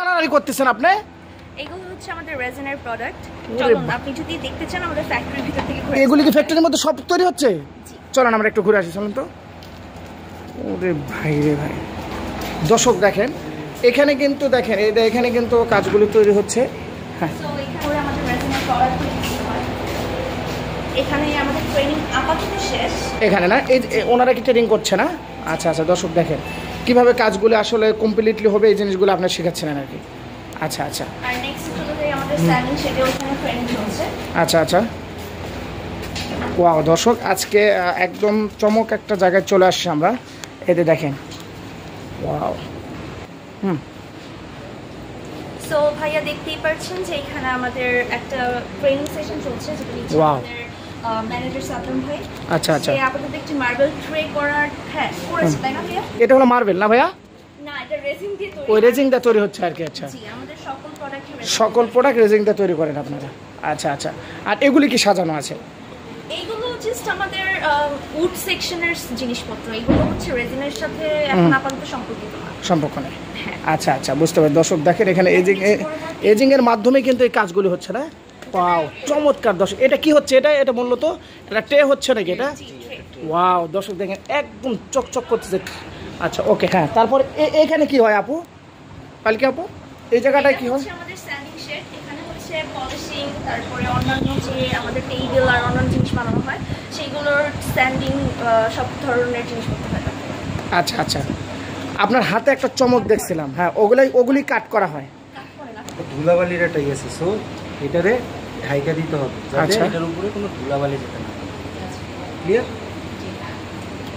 টানাটানি করতেছেন আপনি? এগুলো হচ্ছে আমাদের রেজিনের প্রোডাক্ট। চলুন আপনি যদি দেখতে চান আমাদের ফ্যাক্টরির ভিতর থেকে ঘুরে। এগুলি কি ফ্যাক্টরির মধ্যে সব তৈরি হচ্ছে? চলেন আমরা একটু ঘুরে আসি, চলুন তো। ওরে ভাই রে ভাই, দর্শক দেখেন এখানে কিন্তু দেখেন এখানে কিন্তু কাজগুলি তৈরি হচ্ছে। হ্যাঁ, সো এখানে আমাদের রেজিনের প্রোডাক্ট তৈরি হয়। এখানে আমাদের ট্রেনিং আপাতত শেষ। এখানে না, এই ওনারা কি ট্রেনিং করছে না? আচ্ছা আচ্ছা, দর্শক দেখেন কিভাবে কাজগুলো আসলে কমপ্লিটলি হবে, এই জিনিসগুলো আপনারা শেখাচ্ছেন আর কি। আচ্ছা আচ্ছা, আর নেক্সট হলো যে আমাদের স্ট্যান্ডিং শেডে ওখানে ট্রেনিং চলছে। আচ্ছা আচ্ছা। ওয়াও দর্শক, আজকে একদম চমক একটা জায়গায় চলে আসছি আমরা। এতে দেখেন, ওয়াও। সো ভাইয়া দেখতেই পাচ্ছেন যে এখানে আমাদের একটা ট্রেনিং সেশন চলছে, যেটা নিচ্ছে Wow. আমাদের ম্যানেজার সাদম ভাই। আচ্ছা আচ্ছা, সে আপাতত একটি মার্বেল ট্রে করার করেছে, তাই না ভাইয়া? এটা হলো মার্বেল না ভাইয়া? না, এটা রেজিন দিয়ে তৈরি। ওই রেজিং দিয়ে তৈরি হচ্ছে আর কি। আচ্ছা, জি, আমাদের সকল প্রোডাক্ট সকল প্রোডাক্ট রেজিং দিয়ে তৈরি করেন আপনারা? আচ্ছা আচ্ছা। আর এগুলি কি সাজানো আছে? এইগুলো জাস্ট আমাদের উড সেকশনের জিনিসপত্র। এগুলো হচ্ছে রেজিনের সাথে এখন আপাতত সম্পর্কিত না। সম্পর্ক নেই। আচ্ছা আচ্ছা, বুঝতে পারি। দর্শক দেখেন এখানে এজিং এর মাধ্যমে কিন্তু এই কাজগুলি হচ্ছে না? ওয়াও, চমৎকার দর্শক। এটা কি হচ্ছে? এটা মূলত এটা ট্রে হচ্ছে নাকি এটা? ওয়াও দর্শক দেখেন একদম চকচক করতেছে। আচ্ছা ওকে, হ্যাঁ। তারপর এখানে কি হয় আপু? পালকি আপু, এই জায়গাটায় কি হয়? আমাদের স্ট্যান্ডিং শেড। এখানে হচ্ছে পলিশিং, তারপরে অন্যান্য যে আমাদের টেবিল আর অন্যান্য জিনিস বানানো হয় সেইগুলোর স্ট্যান্ডিং সব ধরনের জিনিসপত্র হয়। আচ্ছা আচ্ছা, আপনার হাতে একটা চমক দেখছিলাম। হ্যাঁ, ওগুলি কাট করা হয়। ধুলাবালির একটা আছে, সো এটারে ঢাইকা দিতে হবে যাতে এটার উপরে কোনো ধুলাবালি যেতে না। ক্লিয়ার?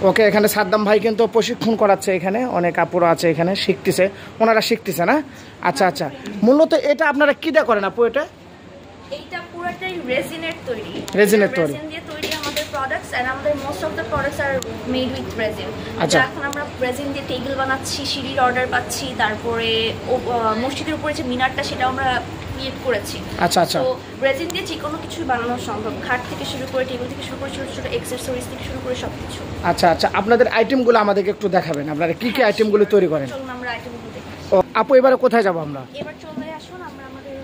ওকে, এখানে সাদ্দাম ভাই কিন্তু প্রশিক্ষণ করাচ্ছে। এখানে অনেক আপুরা আছে, এখানে শিখতেছে, ওনারা শিখতেছে না? আচ্ছা আচ্ছা, মূলত এটা আপনারা কি দিয়ে করেন আপু? এইটা পুরোটাই রেজিনের তৈরি। রেজিনের তৈরি। রেজিন দিয়ে তৈরি আমাদের প্রোডাক্টস, এন্ড আমাদের most of the products are made with resin. আচ্ছা, এখন আমরা রেজিন দিয়ে টেবিল বানাচ্ছি, সিঁড়ির অর্ডার পাচ্ছি, তারপরে মসজিদের উপরে যে মিনারটা সেটা আমরা ক্রিয়েট করেছি। আচ্ছা আচ্ছা, তো রেজিন দিয়ে যে কোনো কিছু বানানো সম্ভব, খাট থেকে শুরু করে টেবিল থেকে শুরু করে ছোট ছোট অ্যাকসেসরিজ থেকে শুরু করে সবকিছু। আচ্ছা আচ্ছা, আপনাদের আইটেমগুলো আমাদেরকে একটু দেখাবেন, আপনারা কি কি আইটেমগুলো তৈরি করেন? চলুন আমরা আইটেমগুলো দেখি। ও আপু, এবারে কোথায় যাব আমরা? এবার চলে আসুন আমরা আমাদের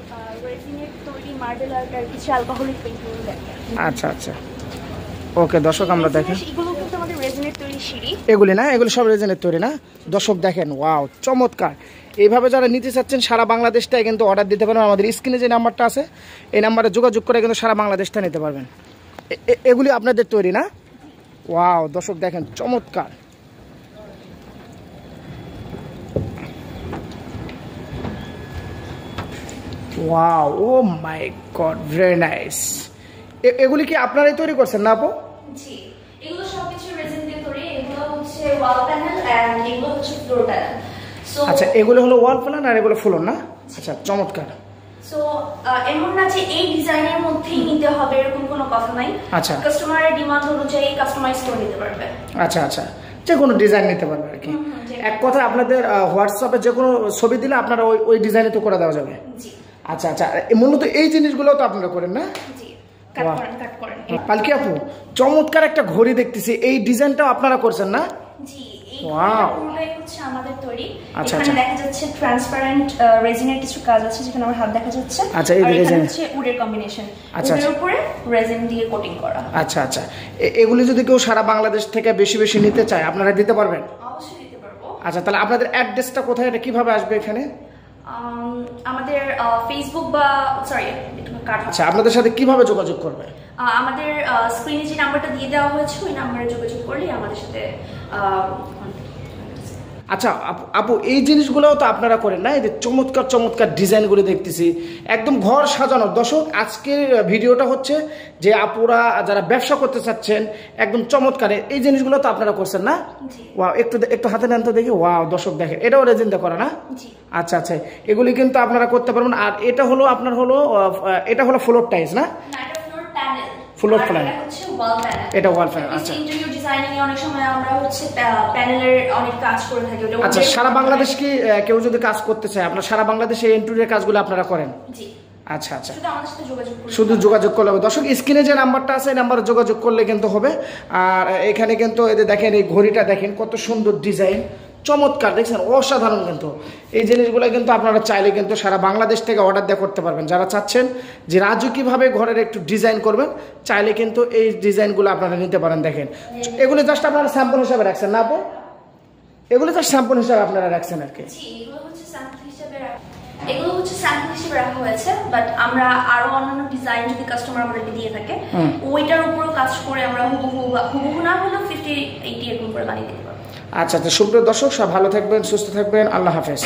রেজিনের তৈরি মার্বেল আর্ট আর কিছু অ্যালকোহলিক পেইন্টগুলো দেখি। আচ্ছা আচ্ছা, ওকে দর্শক আমরা দেখেন। এগুলো কিন্তু আমাদের রেজিনের তৈরি সিঁড়ি। এগুলি না, এগুলো সব রেজিনের তৈরি না? দর্শক দেখেন, ওয়াও চমৎকার। এইভাবে যারা নিতে চাচ্ছেন সারা বাংলাদেশটায় কিন্তু অর্ডার দিতে পারবেন। আমাদের স্ক্রিনে যে নাম্বারটা আছে এই নাম্বারে যোগাযোগ করে কিন্তু সারা বাংলাদেশটা নিতে পারবেন। এগুলি আপনাদের তৈরি না? ওয়াও দর্শক দেখেন, চমৎকার। ওয়াও, ও মাই গড, ভেরি নাইস। এগুলি কি আপনারাই তৈরি করছেন না আপু? জি, এগুলো সবকিছু রেজিন দিয়ে তৈরি। এগুলো হচ্ছে ওয়াল প্যানেল এন্ড এগুলো হচ্ছে ফ্লোর প্যানেল। সো আচ্ছা, এগুলো হলো ওয়াল প্যানেল আর এগুলো ফ্লোর না? আচ্ছা, চমৎকার। সো এমন না যে এই ডিজাইনের মধ্যেই নিতে হবে এরকম কোনো কথা নাই। আচ্ছা, কাস্টমারের ডিমান্ড অনুযায়ী কাস্টমাইজ করে নিতে পারবে। আচ্ছা আচ্ছা, যে কোনো ডিজাইন নিতে পারবে আর কি। এক কথায় আপনাদের হোয়াটসঅ্যাপে যে কোনো ছবি দিলে আপনারা ওই ডিজাইনে তো করে দেওয়া যাবে। জি, আচ্ছা আচ্ছা, মূলত এই জিনিসগুলো তো আপনারা করেন না? জি, কাট করেন। পালকি আপু, চমৎকার একটা ঘড়ি দেখতেছি, এই ডিজাইনটাও আপনারা করছেন না? জি, এই ঘড়িটা পুরোটাই হচ্ছে আমাদের তৈরি। আচ্ছা, এখানে দেখা যাচ্ছে ট্রান্সপারেন্ট রেজিনের কিছু কাজ আছে যেখানে আমার হাত দেখা যাচ্ছে। আচ্ছা, এই রেজিন হচ্ছে উডের কম্বিনেশন, আচ্ছা, উডের উপরে রেজিন দিয়ে কোটিং করা। আচ্ছা আচ্ছা, এগুলি যদি কেউ সারা বাংলাদেশ থেকে বেশি বেশি নিতে চায় আপনারা দিতে পারবেন? অবশ্যই দিতে পারবো। আচ্ছা, তাহলে আপনাদের অ্যাড্রেসটা কোথায়, এটা কিভাবে আসবে এখানে? আমাদের ফেসবুক বা আচ্ছা, আপনাদের সাথে কিভাবে যোগাযোগ করবে? আমাদের স্ক্রিনে যে নাম্বারটা দিয়ে দেওয়া হয়েছে ওই নাম্বারে যোগাযোগ করলেই আমাদের সাথে। আচ্ছা আপু, এই জিনিসগুলোও তো আপনারা করেন না? এই যে চমৎকার চমৎকার ডিজাইনগুলো দেখতেছি, একদম ঘর সাজানো। দর্শক, আজকের ভিডিওটা হচ্ছে যে আপুরা যারা ব্যবসা করতে চাচ্ছেন একদম চমৎকার এই জিনিসগুলো তো আপনারা করছেন না? ওয়াও, একটু হাতে নেন তো দেখি। ওয়াও দর্শক দেখেন, এটাও রেজিন দিয়ে করা না? আচ্ছা আচ্ছা, এগুলি কিন্তু আপনারা করতে পারবেন। আর এটা হলো আপনার এটা হলো ফ্লোর টাইলস না? ফ্লোর প্যানেল, এটা ওয়াল প্যানেল। আচ্ছা, ইন্টেরিয়র ডিজাইনিং এ অনেক সময় আমরা হচ্ছে প্যানেলের অনেক কাজ করে থাকি। আচ্ছা, সারা বাংলাদেশ কি কেউ যদি কাজ করতে চায় আপনারা সারা বাংলাদেশে ইন্টেরিয়র কাজগুলো আপনারা করেন? জি। আচ্ছা আচ্ছা, শুধু যোগাযোগ করলে হবে। দর্শক, স্ক্রিনে যে নাম্বারটা আছে এই নাম্বারে যোগাযোগ করলে কিন্তু হবে। আর এখানে কিন্তু এদের দেখেন, এই ঘড়িটা দেখেন কত সুন্দর ডিজাইন, চমৎকার, দেখছেন অসাধারণ। কিন্তু এই জিনিসগুলো কিন্তু আপনারা চাইলে কিন্তু সারা বাংলাদেশ থেকে অর্ডার দিয়ে করতে পারবেন। যারা চাচ্ছেন যে রাজুকিভাবে ঘরের একটু ডিজাইন করবেন, চাইলে কিন্তু এই ডিজাইনগুলো আপনারা নিতে পারেন। দেখেন এগুলো জাস্ট আপনারা স্যাম্পল হিসাবে রাখছেন না আপু? এগুলো জাস্ট স্যাম্পল হিসাবে আপনারা রাখছেন আর কি? এগুলো হচ্ছে স্যাম্পল হিসেবে রাখা হয়েছে, বাট আমরা আরো অন্যান্য ডিজাইন যদি কাস্টমার আমাদেরকে দিয়ে থাকে ওইটার উপরও কাজ করে আমরা হুবহু না হলেও 50-80 এরকম করে বানিয়ে দিতে পারবো। আচ্ছা, সুপ্রিয় দর্শক সব ভালো থাকবেন, সুস্থ থাকবেন, আল্লাহ হাফেজ।